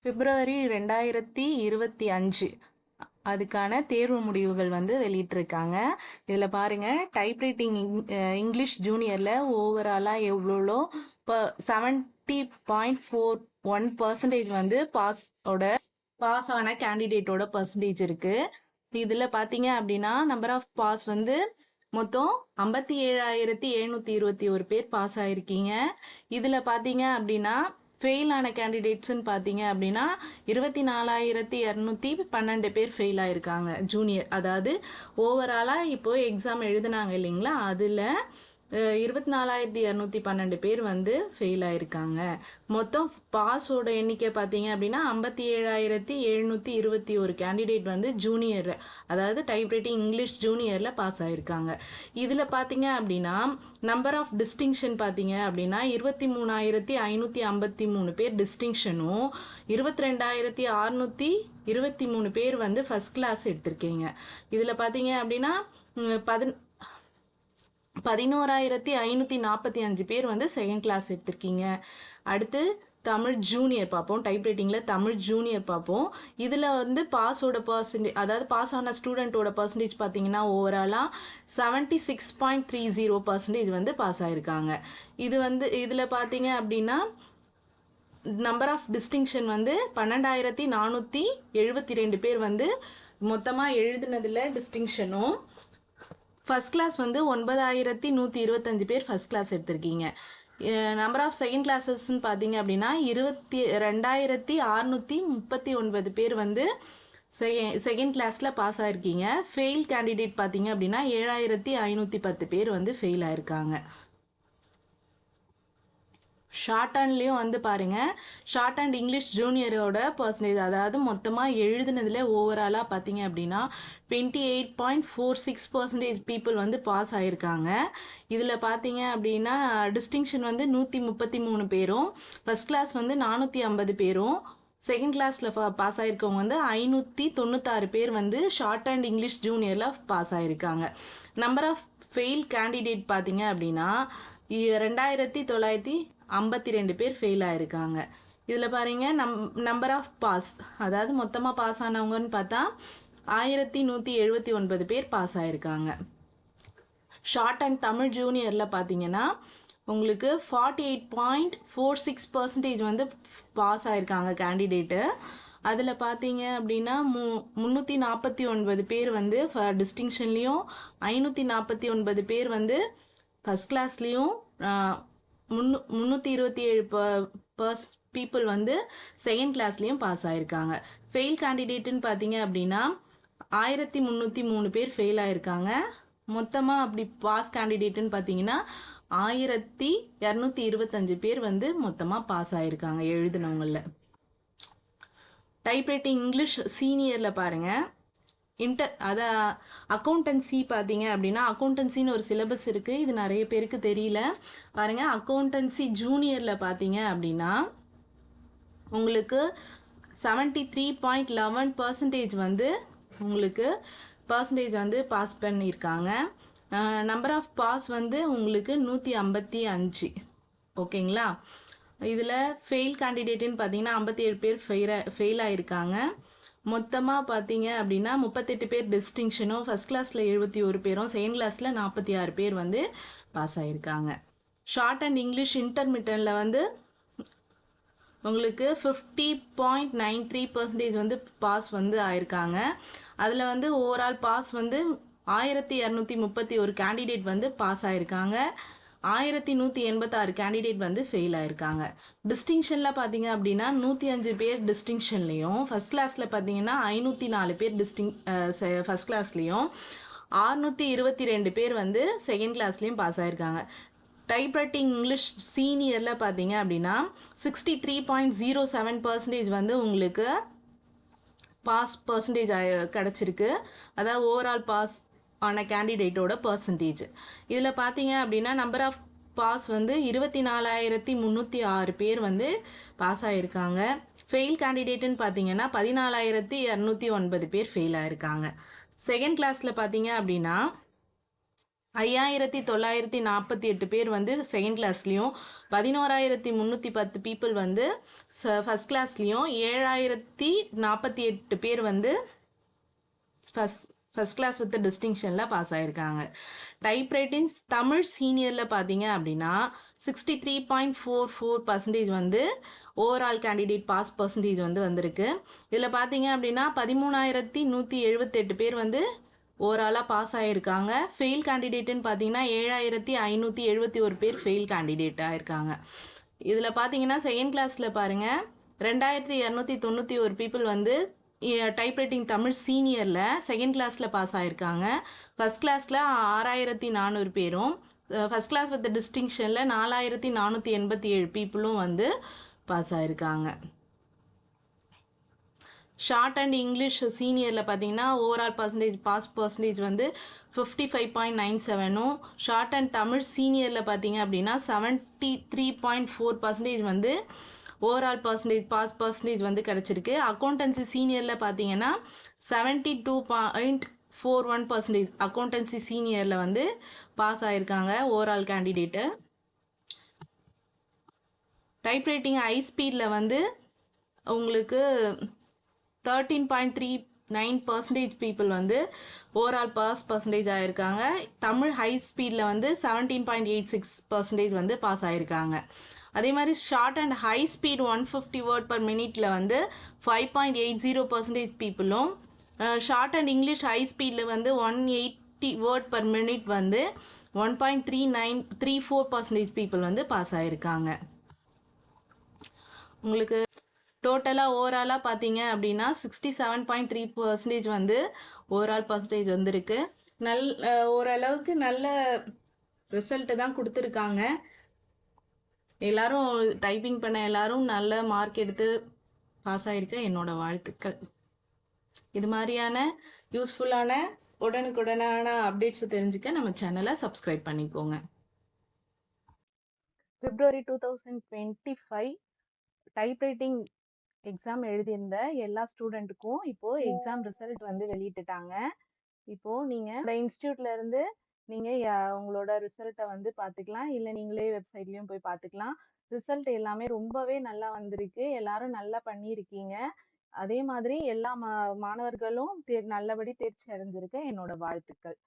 பிப்ரவரி 2025 அதுக்கான தேர்வு முடிவுகள் வந்து வெளியிட்டிருக்காங்க. இதில் பாருங்க, டைப்ரைட்டிங் இங்கிலீஷ் ஜூனியரில் ஓவராலாக எவ்வளோ இப்போ 70.41% வந்து பாஸ் ஆன கேண்டிடேட்டோட பர்சன்டேஜ் இருக்கு. இதில் பார்த்தீங்க அப்படின்னா நம்பர் ஆஃப் பாஸ் வந்து மொத்தம் 57,721 பேர் பாஸ் ஆயிருக்கீங்க. இதில் பார்த்தீங்க அப்படின்னா ஃபெயில் ஆன கேண்டிடேட்ஸ்ன்னு பார்த்தீங்க அப்படின்னா 24,212 பேர் ஃபெயில் ஆயிருக்காங்க ஜூனியர். அதாவது ஓவராலாக இப்போ எக்ஸாம் எழுதுனாங்க இல்லைங்களா, அதில் 24,212 பேர் வந்து ஃபெயில் ஆயிருக்காங்க. மொத்தம் பாஸோட எண்ணிக்கை பார்த்தீங்க அப்படின்னா 57,721 கேண்டிடேட் வந்து ஜூனியர், அதாவது டைப்ரைட்டிங் இங்கிலீஷ் ஜூனியரில் பாஸ் ஆயிருக்காங்க. இதில் பார்த்தீங்க அப்படின்னா நம்பர் ஆஃப் டிஸ்டிங்ஷன் பார்த்தீங்க அப்படின்னா 23,553 பேர் டிஸ்டிங்ஷனும் 22,623 பேர் வந்து ஃபர்ஸ்ட் கிளாஸ் எடுத்திருக்கீங்க. இதில் பார்த்தீங்க அப்படின்னா 11,545 பேர் வந்து செகண்ட் கிளாஸ் எடுத்திருக்கீங்க. அடுத்து தமிழ் ஜூனியர் பார்ப்போம். டைப்ரைட்டிங்கில் தமிழ் ஜூனியர் பார்ப்போம். இதில் வந்து பாஸோட பர்சன்டேஜ், அதாவது பாஸ் ஆன ஸ்டூடெண்ட்டோட பர்சன்டேஜ் பார்த்தீங்கன்னா ஓவராலாக 76.30% வந்து பாஸ் ஆயிருக்காங்க. இது வந்து இதில் பார்த்தீங்க அப்படின்னா நம்பர் ஆஃப் டிஸ்டிங்ஷன் வந்து 12,472 பேர் வந்து மொத்தமாக எழுதுனதில் டிஸ்டிங்ஷனும், ஃபர்ஸ்ட் கிளாஸ் வந்து 9,125 பேர் ஃபர்ஸ்ட் கிளாஸ் எடுத்திருக்கீங்க. நம்பர் ஆஃப் செகண்ட் கிளாஸஸ்ன்னு பார்த்தீங்க அப்படின்னா 22,639 பேர் வந்து செகண்ட் கிளாஸில் பாஸ் ஆயிருக்கீங்க. ஃபெயில் கேண்டிடேட் பார்த்தீங்க அப்படின்னா 7,510 பேர் வந்து ஃபெயில் ஆயிருக்காங்க. ஷார்ட் ஹேண்ட்லேயும் வந்து பாருங்கள், ஷார்ட் ஹேண்ட் இங்கிலீஷ் ஜூனியரோட பர்சன்டேஜ், அதாவது மொத்தமாக எழுதுனதில் ஓவராலாக பார்த்தீங்க அப்படின்னா 28.46% பீப்புள் வந்து பாஸ் ஆகிருக்காங்க. இதில் பார்த்தீங்க அப்படின்னா டிஸ்டிங்ஷன் வந்து 133 பேரும், ஃபர்ஸ்ட் கிளாஸ் வந்து 450 பேரும், செகண்ட் கிளாஸில் பாஸ் ஆகிருக்கவங்க வந்து 596 பேர் வந்து ஷார்ட் ஹேண்ட் இங்கிலீஷ் ஜூனியரில் பாஸ் ஆகிருக்காங்க. நம்பர் ஆஃப் ஃபெயில் கேண்டிடேட் பார்த்தீங்க அப்படின்னா 2,952 பேர் ஃபெயில் ஆயிருக்காங்க. இதில் பாருங்க, நம்பர் ஆஃப் பாஸ், அதாவது மொத்தமாக பாஸ் ஆனவங்கன்னு பார்த்தா 1,179 பேர் பாஸ் ஆயிருக்காங்க. ஷார்ட் அண்ட் தமிழ் ஜூனியரில் பார்த்தீங்கன்னா உங்களுக்கு 48.46% வந்து பாஸ் ஆயிருக்காங்க கேண்டிடேட்டு. அதில் பார்த்தீங்க அப்படின்னா 349 பேர் வந்து டிஸ்டிங்ஷன்லேயும், 549 பேர் வந்து ஃபர்ஸ்ட் கிளாஸ்லேயும், 327 பீப்புள் வந்து செகண்ட் கிளாஸ்லேயும் பாஸ் ஆயிருக்காங்க. ஃபெயில் கேண்டிடேட்டுன்னு பார்த்தீங்க அப்படின்னா 1,303 பேர் ஃபெயில் ஆயிருக்காங்க. மொத்தமாக அப்படி பாஸ் கேண்டிடேட்டுன்னு பார்த்தீங்கன்னா 1,225 பேர் வந்து மொத்தமாக பாஸ் ஆயிருக்காங்க எழுதினவங்கள. டைப்ரைட்டிங் இங்கிலீஷ் சீனியரில் பாருங்கள், அக்கௌண்டன்சி பார்த்தீங்க அப்படின்னா அக்கௌண்டன்சின்னு ஒரு சிலபஸ் இருக்குது. இது நிறைய பேருக்கு தெரியல. பாருங்கள், அக்கௌண்டன்சி ஜூனியரில் பார்த்தீங்க அப்படின்னா உங்களுக்கு 73.11% வந்து உங்களுக்கு பர்சன்டேஜ் வந்து பாஸ் பண்ணியிருக்காங்க. நம்பர் ஆஃப் பாஸ் வந்து உங்களுக்கு 155. ஓகேங்களா. இதில் ஃபெயில் கேண்டிடேட்டுன்னு பார்த்தீங்கன்னா 57 பேர் ஃபெயில் ஆயிருக்காங்க. மொத்தமாக பார்த்தீங்க அப்படின்னா 38 பேர் டிஸ்டிங்ஷனும், ஃபர்ஸ்ட் கிளாஸில் 71 பேரும், செகண்ட் கிளாஸில் 46 பேர் வந்து பாஸ் ஆகிருக்காங்க. ஷார்ட் அண்ட் இங்கிலீஷ் இன்டர்மீடியட்டில் வந்து உங்களுக்கு 50.93% வந்து பாஸ் வந்து ஆயிருக்காங்க. அதில் வந்து ஓவரால் பாஸ் வந்து 1,231 கேண்டிடேட் வந்து பாஸ் ஆயிருக்காங்க. 1,186 கேண்டிடேட் வந்து ஃபெயில் ஆயிருக்காங்க. டிஸ்டிங்ஷனில் பார்த்தீங்க அப்படின்னா 105 பேர் டிஸ்டிங்ஷன்லையும், ஃபர்ஸ்ட் கிளாஸில் பார்த்தீங்கன்னா 504 பேர் ஃபர்ஸ்ட் கிளாஸ்லையும், 622 பேர் வந்து செகண்ட் கிளாஸ்லையும் பாஸ் ஆயிருக்காங்க. டைப்ரைட்டிங் இங்கிலீஷ் சீனியரில் பார்த்தீங்க அப்படின்னா 63.07% வந்து உங்களுக்கு பாஸ் பர்சன்டேஜ் கிடச்சிருக்கு. அதாவது ஓவரால் பாஸ் ஆன கேண்டிடேட்டோட பர்சன்டேஜ். இதில் பார்த்தீங்க அப்படின்னா நம்பர் ஆஃப் பாஸ் வந்து 24,306 பேர் வந்து பாஸ் ஆகிருக்காங்க. ஃபெயில் கேண்டிடேட்டுன்னு பார்த்தீங்கன்னா 14,209 பேர் ஃபெயில் ஆயிருக்காங்க. செகண்ட் கிளாஸில் பார்த்தீங்க அப்படின்னா 5948 பேர் வந்து செகண்ட் கிளாஸ்லேயும் 11310 பீப்புள் வந்து ஃபஸ்ட் கிளாஸ்லேயும் 7048 பேர் வந்து ஃபஸ்ட் கிளாஸ் வித் டிஸ்டிங்ஷனில் பாஸ் ஆகிருக்காங்க. டைப்ரைட்டிங் தமிழ் சீனியரில் பார்த்தீங்க அப்படின்னா 63.44% வந்து ஓவரால் கேண்டிடேட் பாஸ் பர்சன்டேஜ் வந்து வந்திருக்கு. இதில் பார்த்தீங்க அப்படின்னா 13178 பேர் வந்து ஓவராலாக பாஸ் ஆகியிருக்காங்க. ஃபெயில் கேண்டிடேட்டுன்னு பார்த்தீங்கன்னா 7571 பேர் ஃபெயில் கேண்டிடேட் ஆகிருக்காங்க. இதில் பார்த்தீங்கன்னா செகண்ட் கிளாஸில் பாருங்கள் 2291 பீப்புள் வந்து டைப்ரைட்டிங் தமிழ் சீனியரில் செகண்ட் கிளாஸில் பாஸ் ஆகிருக்காங்க. ஃபஸ்ட் கிளாஸில் 6400 பேரும் ஃபஸ்ட் கிளாஸ் வித் டிஸ்டிங்ஷனில் 4487 பீப்புளும் வந்து பாஸ் ஆகிருக்காங்க. ஷார்ட் அண்ட் இங்கிலீஷ் சீனியரில் பார்த்தீங்கன்னா ஓவரால் பாஸ் பர்சன்டேஜ் வந்து 55.97ம் ஷார்ட் அண்ட் தமிழ் சீனியரில் பார்த்தீங்க அப்படின்னா 73.4% வந்து ஓவரால் பாஸ் பர்சன்டேஜ் வந்து கிடச்சிருக்கு. அக்கௌண்டன்சி சீனியரில் பார்த்தீங்கன்னா 72.41% அக்கௌண்டன்சி சீனியரில் வந்து பாஸ் ஆகிருக்காங்க ஓவரால் கேண்டிடேட்டு. டைப்ரைட்டிங் ஹை ஸ்பீடில் வந்து உங்களுக்கு 13.39% பீப்புள் வந்து ஓவரால் பாஸ் பர்சன்டேஜ் ஆகிருக்காங்க. தமிழ் ஹை ஸ்பீடில் வந்து 17.86% வந்து பாஸ் ஆகிருக்காங்க. அதே மாதிரி short and high speed 150 word per மினிட்ல வந்து 5.80% பீப்புளும், ஷார்ட் அண்ட் இங்கிலீஷ் ஹை ஸ்பீடில் வந்து 180 வேர்ட் பர் மினிட் வந்து 1.34% பீப்புள் வந்து பாஸ் ஆகிருக்காங்க. உங்களுக்கு டோட்டலாக ஓவராலாக பார்த்தீங்க அப்படின்னா 67.3% வந்து ஓவரால் பர்சன்டேஜ் வந்திருக்கு. ஓரளவுக்கு நல்ல ரிசல்ட்டு தான் கொடுத்துருக்காங்க. எல்லாரும் டைப்பிங் பண்ண எல்லாரும் நல்ல மார்க் எடுத்து பாஸ் ஆகிருக்க என்னோட வாழ்த்துக்கள். இது மாதிரியான யூஸ்ஃபுல்லான உடனுக்குடனான அப்டேட்ஸ் தெரிஞ்சுக்க நம்ம சேனலை சப்ஸ்கிரைப் பண்ணிக்கோங்க. February 2025 டைப்ரைட்டிங் எக்ஸாம் எழுதியிருந்த எல்லா ஸ்டூடெண்ட்டுக்கும் இப்போது எக்ஸாம் ரிசல்ட் வந்து வெளியிட்டுட்டாங்க. இப்போது நீங்கள் இந்த இன்ஸ்டியூட்லேருந்து நீங்கள் உங்களோட ரிசல்ட்டை வந்து பார்த்துக்கலாம், இல்லை நீங்களே வெப்சைட்லேயும் போய் பார்த்துக்கலாம். ரிசல்ட் எல்லாமே ரொம்பவே நல்லா வந்திருக்கு. எல்லாரும் நல்லா பண்ணியிருக்கீங்க. அதே மாதிரி எல்லா மாணவர்களும் நல்லபடி தேர்ச்சி அடைஞ்சிருக்க என்னோட வாழ்த்துக்கள்.